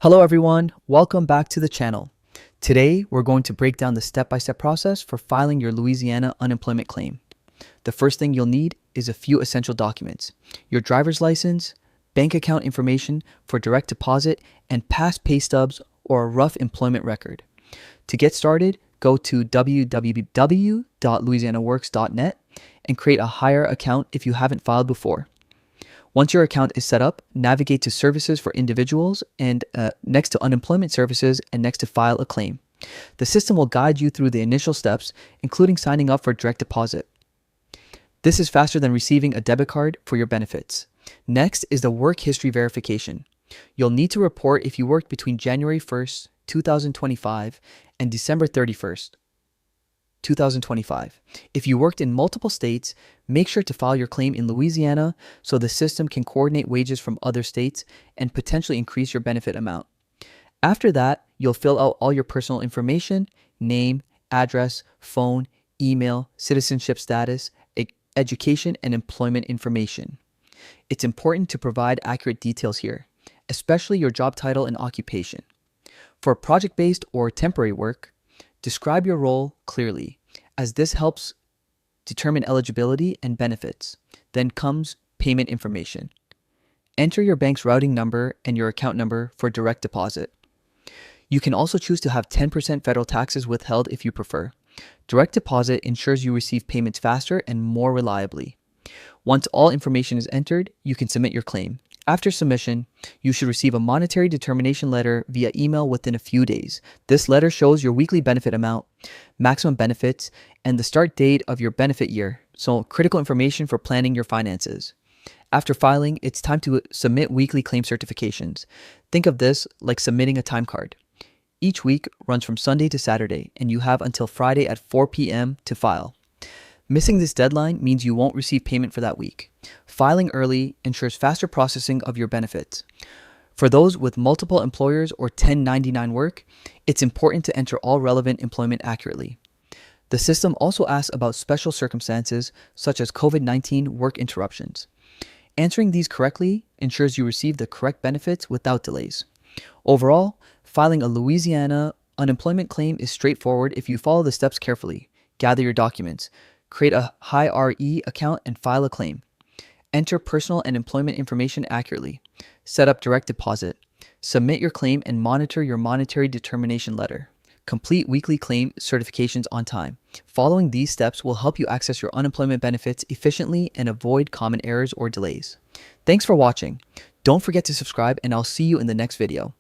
Hello everyone, welcome back to the channel. Today we're going to break down the step-by-step process for filing your Louisiana unemployment claim. The first thing you'll need is a few essential documents: your driver's license, bank account information for direct deposit, and past pay stubs or a rough employment record. To get started, go to www.louisianaworks.net and create a Hire account if you haven't filed before. Once your account is set up, navigate to Services for Individuals and next to Unemployment Services and next to File a Claim. The system will guide you through the initial steps, including signing up for direct deposit. This is faster than receiving a debit card for your benefits. Next is the work history verification. You'll need to report if you worked between January 1st, 2025 and December 31st, 2025. If you worked in multiple states, make sure to file your claim in Louisiana so the system can coordinate wages from other states and potentially increase your benefit amount. After that, you'll fill out all your personal information: name, address, phone, email, citizenship status, education, and employment information. It's important to provide accurate details here, especially your job title and occupation. For project-based or temporary work, describe your role clearly, as this helps determine eligibility and benefits. Then comes payment information. Enter your bank's routing number and your account number for direct deposit. You can also choose to have 10% federal taxes withheld if you prefer. Direct deposit ensures you receive payments faster and more reliably. Once all information is entered, you can submit your claim. After submission, you should receive a monetary determination letter via email within a few days. This letter shows your weekly benefit amount, maximum benefits, and the start date of your benefit year, so critical information for planning your finances. After filing, it's time to submit weekly claim certifications. Think of this like submitting a time card. Each week runs from Sunday to Saturday, and you have until Friday at 4 p.m. to file. Missing this deadline means you won't receive payment for that week. Filing early ensures faster processing of your benefits. For those with multiple employers or 1099 work, it's important to enter all relevant employment accurately. The system also asks about special circumstances such as COVID-19 work interruptions. Answering these correctly ensures you receive the correct benefits without delays. Overall, filing a Louisiana unemployment claim is straightforward if you follow the steps carefully. Gather your documents, create a HIRE account and file a claim. Enter personal and employment information accurately. Set up direct deposit. Submit your claim and monitor your monetary determination letter. Complete weekly claim certifications on time. Following these steps will help you access your unemployment benefits efficiently and avoid common errors or delays. Thanks for watching. Don't forget to subscribe, and I'll see you in the next video.